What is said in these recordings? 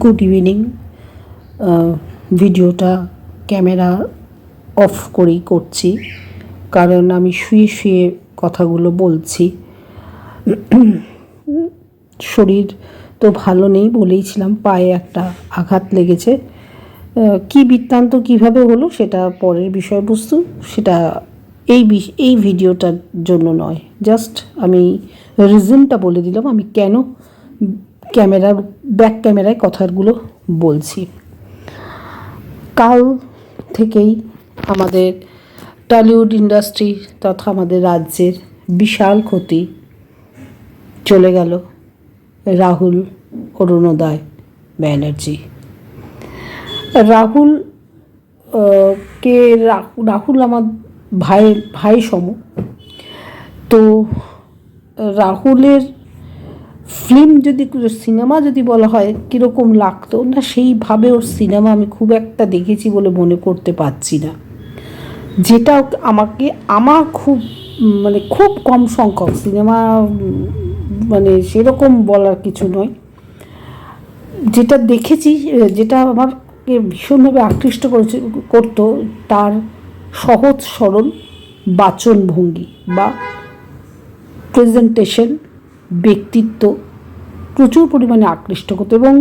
Good evening. ভিডিওটা camera off করেই করছি, কারণ আমি শুয়ে শুয়ে কথাগুলো বলছি। শরীর তো ভালো নেই, বলেইছিলাম পায়ে একটা আঘাত লেগেছে। কি বৃত্তান্ত কিভাবে হলো সেটা পরের বিষয়বস্তু, সেটা এই ভিডিওটার জন্য নয়। জাস্ট আমি রিজনটা বলে দিলাম আমি কেন ব্যাক ক্যামেরায় কথাগুলো বলছি। কাল থেকেই আমাদের টলিউড ইন্ডাস্ট্রি তথা আমাদের রাজ্যের বিশাল ক্ষতি চলে গেল রাহুল অরুণোদয় ব্যানার্জি। রাহুল আমার ভাই সম। তো রাহুলের ফিল্ম যদি সিনেমা যদি বলা হয় কীরকম লাগতো না, সেইভাবে ওর সিনেমা আমি খুব একটা দেখেছি বলে মনে করতে পারছি না। যেটা আমার খুব কম সংখ্যক সিনেমা, সেরকম বলার কিছু নয়, যেটা দেখেছি, যেটা আমাকে ভীষণভাবে আকৃষ্ট করতো তার সহজ সরল বাচনভঙ্গি বা প্রেজেন্টেশন, ব্যক্তিত্ব প্রচুর পরিমাণে আকৃষ্ট করতো। এবং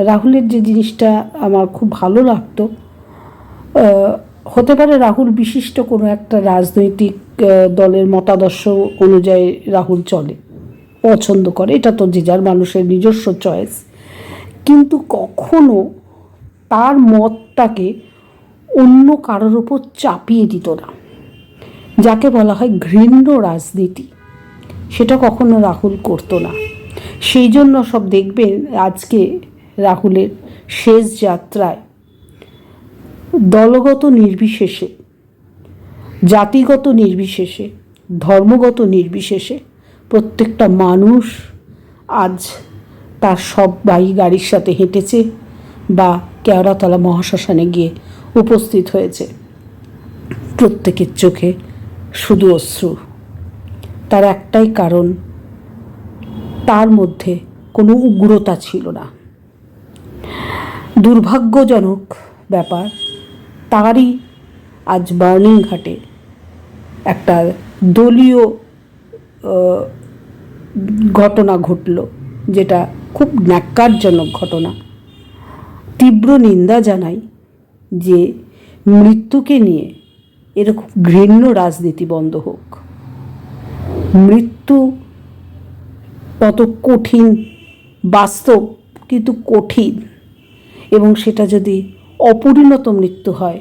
রাহুলের যে জিনিসটা আমার খুব ভালো লাগতো, হতে পারে রাহুল বিশিষ্ট কোনো একটা রাজনৈতিক দলের মতাদর্শ অনুযায়ী রাহুল চলে, পছন্দ করে, এটা তো যে যার মানুষের নিজস্ব চয়েস, কিন্তু কখনো তার মতটাকে অন্য কারোর ওপর চাপিয়ে দিত না, যাকে বলা হয় ঘৃণ্য রাজনীতি, সেটা কখনো রাহুল করতো না। সেই জন্য সব দেখবেন আজকে রাহুলের শেষ যাত্রায় দলগত নির্বিশেষে, জাতিগত নির্বিশেষে, ধর্মগত নির্বিশেষে প্রত্যেকটা মানুষ আজ তার সব গাড়ির সাথে হেঁটেছে বা কেওড়াতলা মহাশ্মশানে গিয়ে উপস্থিত হয়েছে। প্রত্যেকের চোখে শুধু অশ্রু। তার একটাই কারণ, তার মধ্যে কোনো উগ্রতা ছিল না। দুর্ভাগ্যজনক ব্যাপার, তারই আজ বার্নিং ঘাটে একটা দলীয় ঘটনা ঘটল, যেটা খুব ন্যাক্কারজনক ঘটনা। তীব্র নিন্দা জানাই যে মৃত্যুকে নিয়ে এরকম ঘৃণ্য রাজনীতি বন্ধ হোক। মৃত্যু তত কঠিন, বাস্তব কিন্তু কঠিন, এবং সেটা যদি অপরিণত মৃত্যু হয়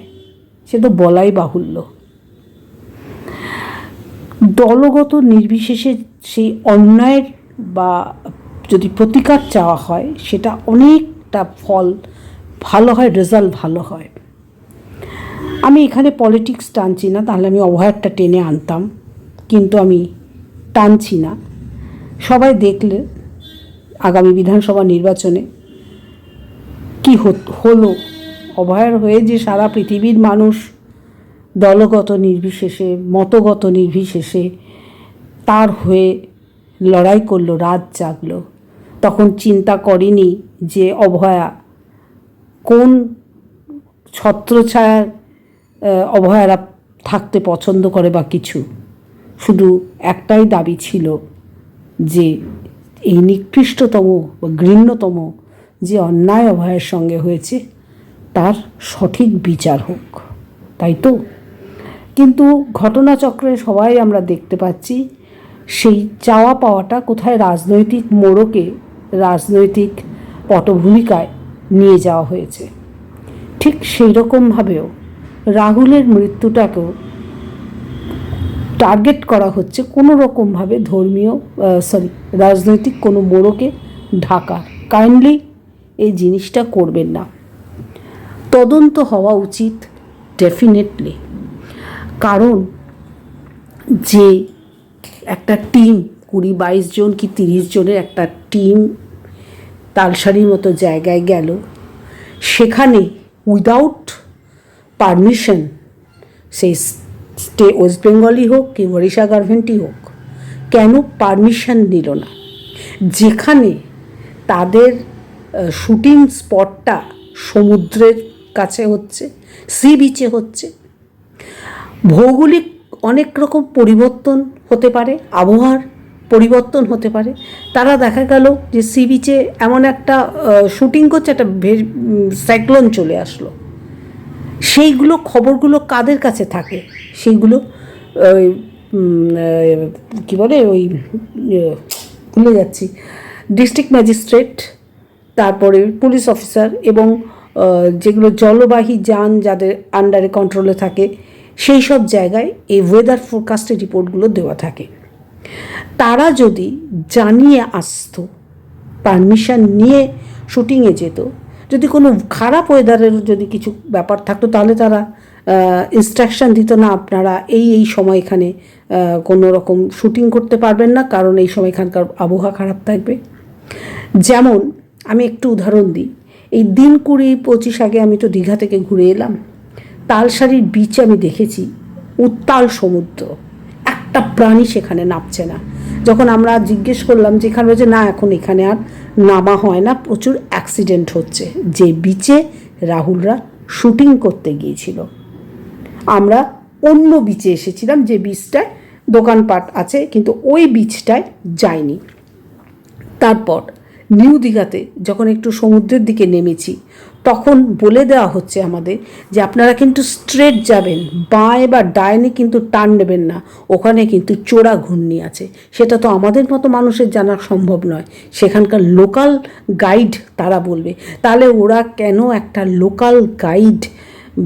সে তো বলাই বাহুল্য। দলগত নির্বিশেষে সেই অন্যায়ের বা যদি প্রতিকার চাওয়া হয়, সেটা অনেকটা ফল ভালো হয়, রেজাল্ট ভালো হয়। আমি এখানে পলিটিক্স টানছি না, তাহলে আমি অভয়ারটা টেনে আনতাম, কিন্তু আমি টানছি না। সবাই দেখলে আগামী বিধানসভা নির্বাচনে কি হলো, অভয়ার হয়ে যে সারা পৃথিবীর মানুষ দলগত নির্বিশেষে, মতগত নির্বিশেষে তার হয়ে লড়াই করলো, রাত জাগলো, তখন চিন্তা করেনি যে অভয়া কোন ছত্রছায়ার অভয়ারা থাকতে পছন্দ করে বা কিছু। শুধু একটাই দাবি ছিল যে এই নিকৃষ্টতম বা ঘৃণ্যতম যে অন্যায় অভয়ের সঙ্গে হয়েছে তার সঠিক বিচার হোক, তাই তো? কিন্তু ঘটনাচক্রে সবাই আমরা দেখতে পাচ্ছি সেই চাওয়া পাওয়াটা কোথায় রাজনৈতিক মোড়কে, রাজনৈতিক পটভূমিকায় নিয়ে যাওয়া হয়েছে। ঠিক সেই রকমভাবেও রাহুলের মৃত্যুটাকেও টার্গেট করা হচ্ছে কোনো রকমভাবে রাজনৈতিক কোনো মোড়কে ঢাকার। কাইন্ডলি এই জিনিসটা করবেন না। তদন্ত হওয়া উচিত ডেফিনেটলি, কারণ যে একটা টিম 20-22 জন কি 30 জনের একটা টিম তালসারির মতো জায়গায় গেল, সেখানে উইদাউট পারমিশন, সেই ওয়েস্ট বেঙ্গলই হোক কি ওড়িশা গভর্নমেন্টই হোক, কেন পারমিশন দিল না? যেখানে তাদের শুটিং স্পটটা সমুদ্রের কাছে হচ্ছে, সি বিচে হচ্ছে। ভৌগোলিক অনেক রকম পরিবর্তন হতে পারে, আবহাওয়ার পরিবর্তন হতে পারে। তারা দেখা গেল যে সি বিচে এমন একটা শুটিং করছে, একটা সাইক্লোন চলে আসলো। সেইগুলো খবরগুলো কাদের কাছে থাকে? সেইগুলো কী বলে, ওই ভুলে যাচ্ছি, ডিস্ট্রিক্ট ম্যাজিস্ট্রেট, তারপরে পুলিশ অফিসার এবং যেগুলো জলবাহী যান যাদের আন্ডারে কন্ট্রোলে থাকে, সেই সব জায়গায় এই ওয়েদার ফোরকাস্টের রিপোর্টগুলো দেওয়া থাকে। তারা যদি জানিয়ে আসতো, পারমিশন নিয়ে শুটিংয়ে যেত, যদি কোনো খারাপ ওয়েদারের যদি কিছু ব্যাপার থাকতো, তাহলে তারা ইনস্ট্রাকশান দিত, না আপনারা এই সময় এখানে কোনো রকম শুটিং করতে পারবেন না, কারণ এই সময় এখানকার আবহাওয়া খারাপ থাকবে। যেমন আমি একটু উদাহরণ দিই, এই দিন 20-25 আগে আমি তো দীঘা থেকে ঘুরে এলাম। তালসারির বিচে আমি দেখেছি উত্তাল সমুদ্র, একটা প্রাণী সেখানে নামছে না। যখন আমরা জিজ্ঞেস করলাম যে এখানে, বলছে না এখন এখানে আর নামা হয় না, প্রচুর অ্যাক্সিডেন্ট হচ্ছে। যে বিচে রাহুলরা শুটিং করতে গিয়েছিল, আমরা অন্য বিচে এসেছিলাম, যে বিচটায় দোকানপাট আছে, কিন্তু ওই বিচটায় যাইনি। তারপর নিউ দীঘাতে যখন একটু সমুদ্রের দিকে নেমেছি, তখন বলে দেওয়া হচ্ছে আমাদের যে আপনারা কিন্তু স্ট্রেট যাবেন, বাঁয়ে বা ডাইনে কিন্তু টার্ন নেবেন না, ওখানে কিন্তু চোরা ঘূর্ণি আছে। সেটা তো আমাদের মতো মানুষের জানা সম্ভব নয়, সেখানকার লোকাল গাইড তারা বলবে। তাহলে ওরা কেন একটা লোকাল গাইড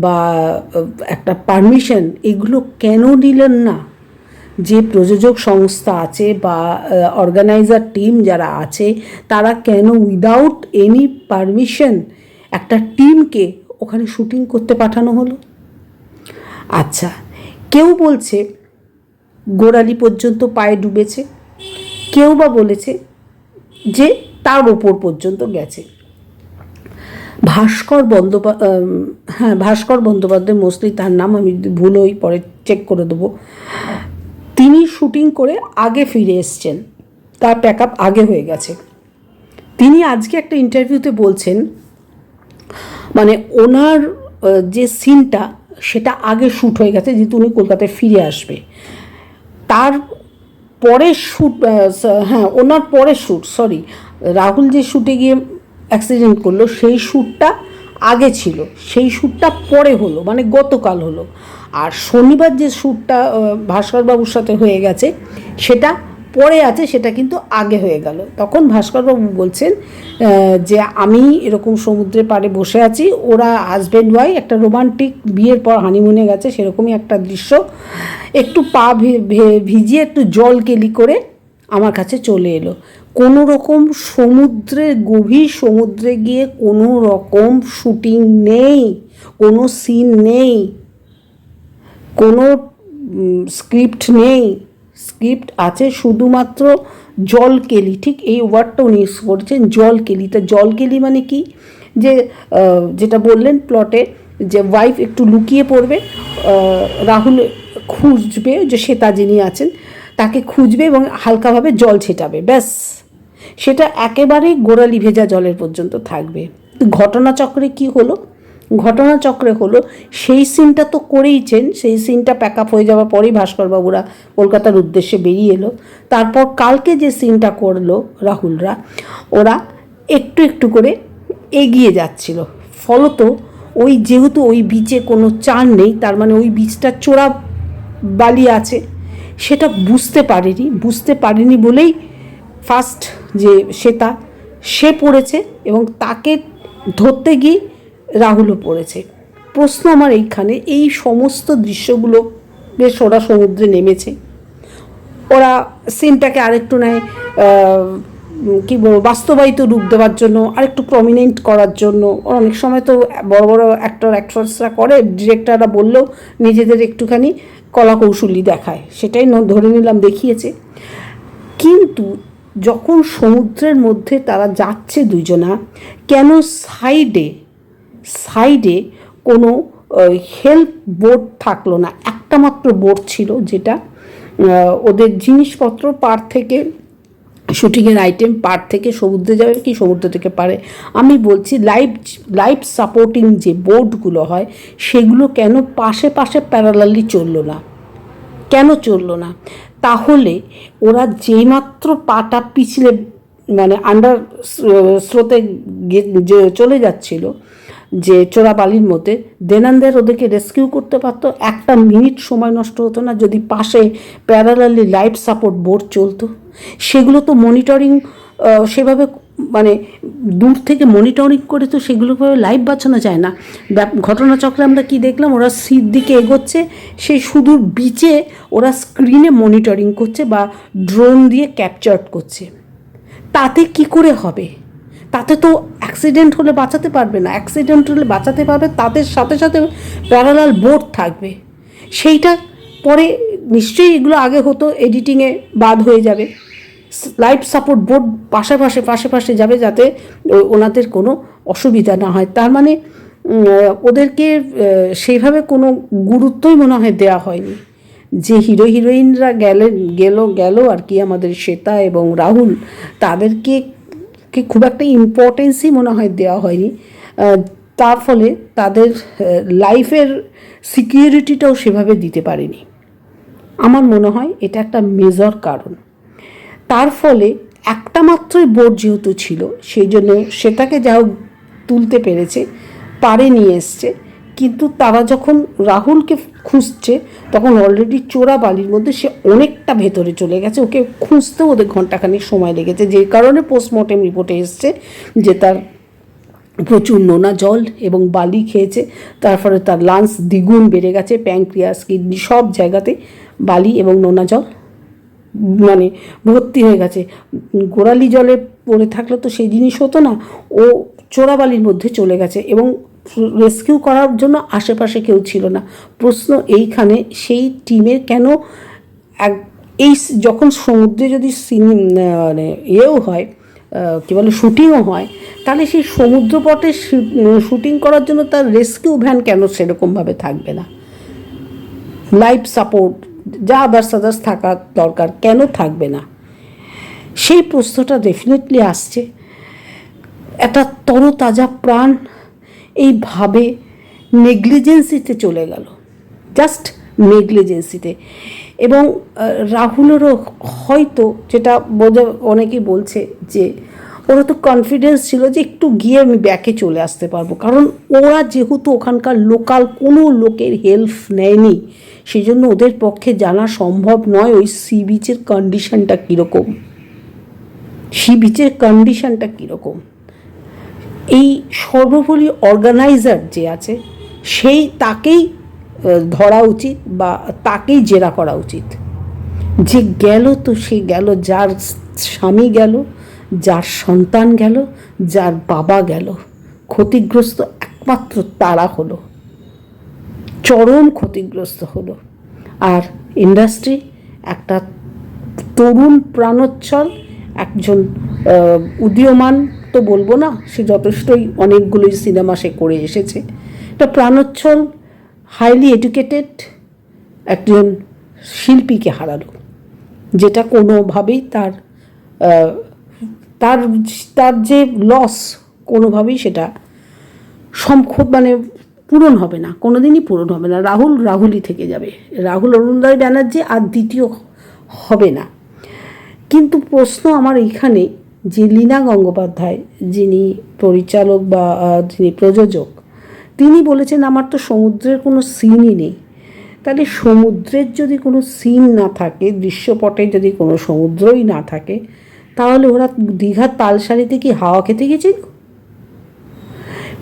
বা একটা পারমিশন এগুলো কেন নিলেন না? যে প্রযোজক সংস্থা আছে বা অর্গানাইজার টিম যারা আছে, তারা কেন উইদাউট এনি পারমিশন একটা টিমকে ওখানে শুটিং করতে পাঠানো হলো? আচ্ছা, কেউ বলছে গোড়ালি পর্যন্ত পায়ে ডুবেছে, কেউ বা বলেছে যে তার ওপর পর্যন্ত গেছে। ভাস্কর বন্দ্যোপাধ্যায়, মোস্টলি তার নাম, আমি ভুল হই পরে চেক করে দেবো। তিনি শুটিং করে আগে ফিরে এসছেন, তার প্যাক আপ আগে হয়ে গেছে। তিনি আজকে একটা ইন্টারভিউতে বলছেন, মানে ওনার যে সিনটা সেটা আগে শ্যুট হয়ে গেছে, যেহেতু উনি কলকাতায় ফিরে আসবে। তার পরের শ্যুট, ওনার পরের শ্যুট, রাহুল যে শ্যুটে গিয়ে অ্যাক্সিডেন্ট করলো সেই শ্যুটটা আগে ছিল, সেই শ্যুটটা পরে হলো, মানে গতকাল হলো। আর শনিবার যে শ্যুটটা ভাস্করবাবুর সাথে হয়ে গেছে সেটা পরে আছে, সেটা কিন্তু আগে হয়ে গেল। তখন ভাস্করবাবু বলছেন যে আমি এরকম সমুদ্রের পাড়ে বসে আছি, ওরা হাজব্যান্ড ওয়াইফ একটা রোমান্টিক বিয়ের পর হানিমুনে গেছে, সেরকমই একটা দৃশ্য, একটু পা ভিজিয়ে একটু জল কেলি করে আমার কাছে চলে এলো। কোনো রকম সমুদ্রে, গভীর সমুদ্রে গিয়ে কোনো রকম শুটিং নেই, কোনো সিন নেই, কোনো স্ক্রিপ্ট নেই। স্ক্রিপ্ট আছে শুধুমাত্র জলকেলি, ঠিক এই ওয়ার্ডটা উনি ইউজ করেছেন, জলকেলি। তা জলকেলি মানে কি? যে যেটা বললেন প্লটে, যে ওয়াইফ একটু লুকিয়ে পড়বে, রাহুল খুঁজবে, যে শ্বেতা যিনি আছেন তাকে খুঁজবে এবং হালকাভাবে জল ছেটাবে, ব্যাস। সেটা একেবারেই গোড়ালি ভেজা জলের পর্যন্ত থাকবে। ঘটনাচক্রে কি হলো? ঘটনাচক্রে হলো সেই সিনটা তো করেইছেন, সেই সিনটা প্যাক আপ হয়ে যাওয়ার পরেই ভাস্করবাবুরা কলকাতার উদ্দেশ্যে বেরিয়ে এলো। তারপর কালকে যে সিনটা করলো রাহুলরা, ওরা একটু একটু করে এগিয়ে যাচ্ছিল। ফলত ওই যেহেতু ওই বিচে কোনো চার নেই, তার মানে ওই বিচটা চোরা বালি আছে, সেটা বুঝতে পারেনি বলেই ফার্স্ট যে শ্বেতা, সে পড়েছে এবং তাকে ধরতে গিয়ে রাহুলও পড়েছে। প্রশ্ন আমার এইখানে, এই সমস্ত দৃশ্যগুলো বেশ, ওরা সমুদ্রে নেমেছে, ওরা সিনটাকে আরেকটু নেয় কী বলবো, বাস্তবায়িত রূপ দেওয়ার জন্য, আরেকটু প্রমিনেন্ট করার জন্য। অনেক সময় তো বড় বড় অ্যাক্ট্রেসরা করে, ডিরেক্টররা বললেও নিজেদের একটুখানি কলাকৌশলী দেখায়, সেটাই ধরে নিলাম দেখিয়েছে। কিন্তু যখন সমুদ্রের মধ্যে তারা যাচ্ছে দুজনা, কেন সাইডে কোনো হেল্প বোট থাকলো না? একটা মাত্র বোট ছিল, যেটা ওদের জিনিসপত্র পার থেকে শুটিংয়ের আইটেম পাড় থেকে সমুদ্রে যাবে কি সমুদ্র থেকে পারে। আমি বলছি লাইফ সাপোর্টিং যে বোটগুলো হয় সেগুলো কেন পাশে পাশে প্যারালালি চললো না, কেন চললো না? তাহলে ওরা যেইমাত্র পাটা পিছলে মানে আন্ডার স্রোতে যে চলে যাচ্ছিল যে চোরাবালির মধ্যে, দেনান্দের ওদেরকে রেস্কিউ করতে পারতো। একটা মিনিট সময় নষ্ট হতো না যদি পাশে প্যারালালি লাইফ সাপোর্ট বোট চলতো। সেগুলো তো মনিটরিং সেভাবে মানে দূর থেকে মনিটরিং করে তো সেগুলোভাবে লাইভ বাঁচানো যায় না। ঘটনাচক্রে আমরা কি দেখলাম, ওরা সির দিকে এগোচ্ছে, সেই সুদূর বিচে ওরা স্ক্রিনে মনিটরিং করছে বা ড্রোন দিয়ে ক্যাপচার করছে। তাতে কি করে হবে? তাতে তো অ্যাক্সিডেন্ট হলে বাঁচাতে পারবে না। অ্যাক্সিডেন্ট হলে বাঁচাতে পারবে তাদের সাথে সাথে প্যারালাল বোট থাকবে। সেইটা পরে নিশ্চয়ই এগুলো আগে হতো, এডিটিংয়ে বাদ হয়ে যাবে। লাইফ সাপোর্ট বোট পাশে যাবে যাতে ওনাদের কোনো অসুবিধা না হয়। তার মানে ওদেরকে সেইভাবে কোনো গুরুত্বই মনে হয় দেওয়া হয়নি। যে হিরোইনরা গেল আর কি, আমাদের শ্বেতা এবং রাহুল, তাদেরকে খুব একটা ইম্পর্টেন্সই মনে হয় দেওয়া হয়নি। তার ফলে তাদের লাইফের সিকিউরিটিটাও সেভাবে দিতে পারেনি। আমার মনে হয় এটা একটা মেজর কারণ। তার ফলে একটা মাত্রই বোট যেহেতু ছিল, সেই জন্য সেটাকে যা হোক তুলতে পেরেছে, পাড়ে নিয়ে এসছে। কিন্তু তারা যখন রাহুলকে খুঁজছে তখন অলরেডি চোরা বালির মধ্যে সে অনেকটা ভেতরে চলে গেছে। ওকে খুঁজতেও ওদের ঘন্টাখানিক সময় লেগেছে, যে কারণে পোস্টমর্টেম রিপোর্টে এসছে যে তার প্রচুর নোনা জল এবং বালি খেয়েছে। তারপরে তার লাংস দ্বিগুণ বেড়ে গেছে, প্যাঙ্ক্রিয়াস, কিডনি সব জায়গাতে বালি এবং নোনা জল মানে ভর্তি হয়ে গেছে। গোড়ালি জলে পড়ে থাকলে তো সেই জিনিস হতো না, ও চোরাবালির মধ্যে চলে গেছে এবং রেস্কিউ করার জন্য আশেপাশে কেউ ছিল না। প্রশ্ন এইখানে, সেই টিমের কেন এই যখন সমুদ্রে যদি মানে ইয়েও হয় কী বলে শুটিংও হয়, তাহলে সেই সমুদ্রপটে শুটিং করার জন্য তার রেস্কিউ ভ্যান কেন সেরকমভাবে থাকবে না? লাইফ সাপোর্ট যা আদার্স থাকা দরকার কেন থাকবে না? সেই প্রশ্নটা ডেফিনেটলি আসছে। একটা তরতাজা প্রাণ এইভাবে নেগলিজেন্সিতে চলে গেল, জাস্ট নেগলিজেন্সিতে। এবং রাহুলেরও হয়তো, যেটা অনেকেই বলছে যে ওরা তো কনফিডেন্স ছিল যে একটু গিয়ে আমি ব্যাকে চলে আসতে পারবো, কারণ ওরা যেহেতু ওখানকার লোকাল কোনো লোকের হেল্প নেয়নি, সেই জন্য ওদের পক্ষে জানা সম্ভব নয় ওই সি বিচের কন্ডিশনটা কীরকম, কীরকম। এই সর্বোপরি অর্গানাইজার যে আছে সেই তাকেই ধরা উচিত বা তাকেই জেরা করা উচিত। যে গেল তো সে গেল, যার স্বামী গেল, যার সন্তান গেল, যার বাবা গেল, ক্ষতিগ্রস্ত একমাত্র তারা হলো, চরম ক্ষতিগ্রস্ত হলো। আর ইন্ডাস্ট্রি একটা তরুণ প্রাণোচ্ছল একজন উদীয়মান তো বলবো না, সে যথেষ্টই অনেকগুলোই সিনেমা সে করে এসেছে, একটা প্রাণোচ্ছল হাইলি এডুকেটেড একজন শিল্পীকে হারালো, যেটা কোনোভাবেই তার তার তার যে লস কোনোভাবেই সেটা মানে পূরণ হবে না, কোনো দিনই পূরণ হবে না। রাহুলই থেকে যাবে, রাহুল অরুণোদয় ব্যানার্জি আর দ্বিতীয় হবে না। কিন্তু প্রশ্ন আমার এইখানে যে লীনা গঙ্গোপাধ্যায় যিনি পরিচালক বা যিনি প্রযোজক, তিনি বলেছেন আমার তো সমুদ্রের কোনো সিনই নেই। তাহলে সমুদ্রের যদি কোনো সিন না থাকে, দৃশ্যপটে যদি কোনো সমুদ্রই না থাকে, তাহলে ওরা দীঘার তালসারিতে কি হাওয়া খেতে গেছিল?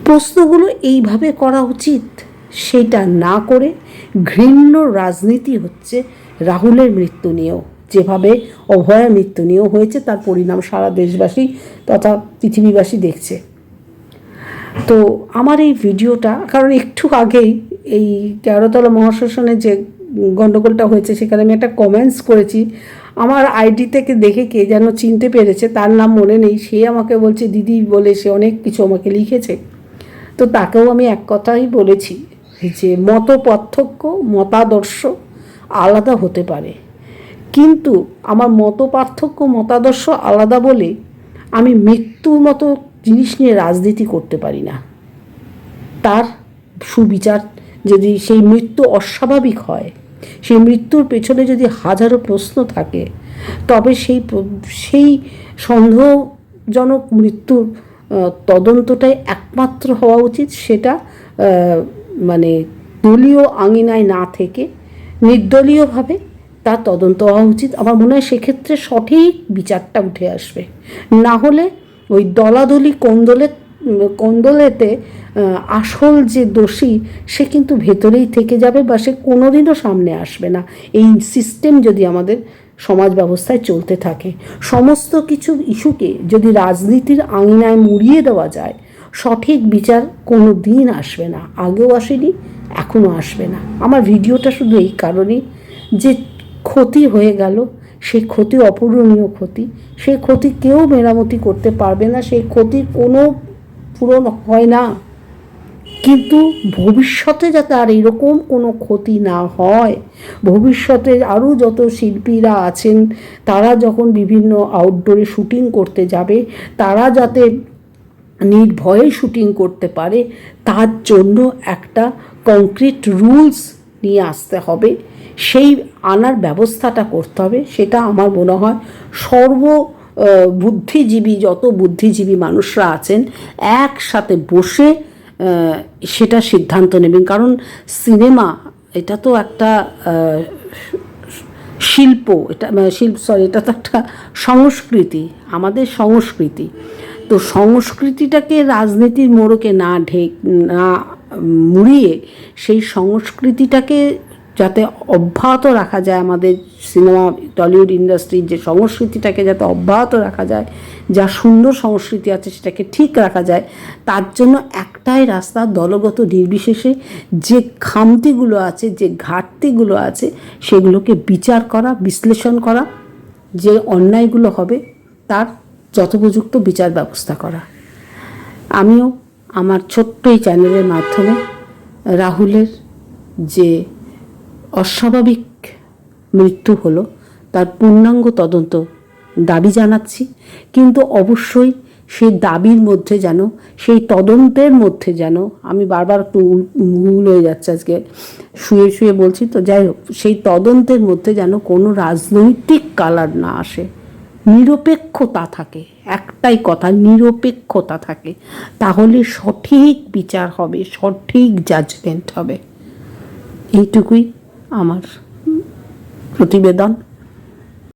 প্রশ্নগুলো এইভাবে করা উচিত। সেটা না করে ঘৃণ্য রাজনীতি হচ্ছে রাহুলের মৃত্যু নিয়েও, যেভাবে অভয়ার মৃত্যু নিয়েও হয়েছে, তার পরিণাম সারা দেশবাসী তথা পৃথিবীবাসী দেখছে। তো আমার এই ভিডিওটা, কারণ একটু আগেই এই 13তলা মহাশ্মশানে যে গণ্ডগোলটা হয়েছে সেখানে আমি একটা কমেন্টস করেছি, আমার আইডি থেকে দেখে কে যেন চিনতে পেরেছে, তার নাম মনে নেই, সে আমাকে বলছে দিদি বলে সে অনেক কিছু আমাকে লিখেছে। তো তাকেও আমি এক কথাই বলেছি যে মতাদর্শ আলাদা হতে পারে, কিন্তু আমার মতাদর্শ আলাদা বলে আমি মৃত্যুর মতো জিনিস নিয়ে রাজনীতি করতে পারি না। তার সুবিচার, যদি সেই মৃত্যু অস্বাভাবিক হয়, সেই মৃত্যুর পেছনে যদি হাজারো প্রশ্ন থাকে, তবে সেই সন্দেহজনক মৃত্যুর তদন্তটাই একমাত্র হওয়া উচিত। সেটা মানে দলীয় আঙিনায় না থেকে নির্দলীয়ভাবে তার তদন্ত হওয়া উচিত। আমার মনে হয় সেক্ষেত্রে সঠিক বিচারটা উঠে আসবে। না হলে ওই দলাদলি কোন্দলেতে আসল যে দোষী সে কিন্তু ভেতরেই থেকে যাবে, বা সে কোনোদিনও সামনে আসবে না। এই সিস্টেম যদি আমাদের সমাজ ব্যবস্থায় চলতে থাকে, সমস্ত কিছু ইস্যুকে যদি রাজনীতির আঙিনায় মুড়িয়ে দেওয়া যায়, সঠিক বিচার কোনো দিন আসবে না। আগেও আসেনি, এখনও আসবে না। আমার ভিডিওটা শুধু এই কারণেই যে ক্ষতি হয়ে গেল, সেই ক্ষতি অপূরণীয় ক্ষতি, সেই ক্ষতি কেউ মেরামতি করতে পারবে না, সেই ক্ষতির কোনো পূরণ হয় না। কিন্তু ভবিষ্যতে যাতে আর এরকম কোনো ক্ষতি না হয়, ভবিষ্যতে আরও যত শিল্পীরা আছেন তারা যখন বিভিন্ন আউটডোরে শুটিং করতে যাবে, তারা যাতে নির্ভয়ে শুটিং করতে পারে, তার জন্য একটা কংক্রিট রুলস নিয়ে আসতে হবে। সেই আনার ব্যবস্থাটা করতে হবে। সেটা আমার মনে হয় যত বুদ্ধিজীবী মানুষরা আছেন একসাথে বসে সেটা সিদ্ধান্ত নেবেন। কারণ সিনেমা এটা তো একটা শিল্প, এটা তো একটা সংস্কৃতি, আমাদের সংস্কৃতি। তো সংস্কৃতিটাকে রাজনীতির মোড়কে না মুড়িয়ে সেই সংস্কৃতিটাকে যাতে অব্যাহত রাখা যায়, আমাদের সিনেমা টলিউড ইন্ডাস্ট্রির যে সংস্কৃতিটাকে যাতে অব্যাহত রাখা যায়, যা সুন্দর সংস্কৃতি আছে সেটাকে ঠিক রাখা যায়, তার জন্য একটাই রাস্তা, দলগত নির্বিশেষে যে খামতিগুলো আছে, যে ঘাটতিগুলো আছে, সেগুলোকে বিচার করা, বিশ্লেষণ করা, যে অন্যায়গুলো হবে তার যথোপযুক্ত বিচার ব্যবস্থা করা। আমিও আমার ছোট্ট এই চ্যানেলের মাধ্যমে রাহুলের যে অস্বাভাবিক মৃত্যু হলো তার পূর্ণাঙ্গ তদন্ত দাবি জানাচ্ছি। কিন্তু অবশ্যই সেই দাবির মধ্যে যেন, সেই তদন্তের মধ্যে যেন, আমি বারবার একটু ভুল হয়ে যাচ্ছে আজকে, শুয়ে বলছি তো, যাই হোক, সেই তদন্তের মধ্যে যেন কোনো রাজনৈতিক কালার না আসে, নিরপেক্ষতা থাকে। একটাই কথা, নিরপেক্ষতা থাকে, তাহলে সঠিক বিচার হবে, সঠিক জাজমেন্ট হবে। এইটুকুই আমার প্রতিবেদন।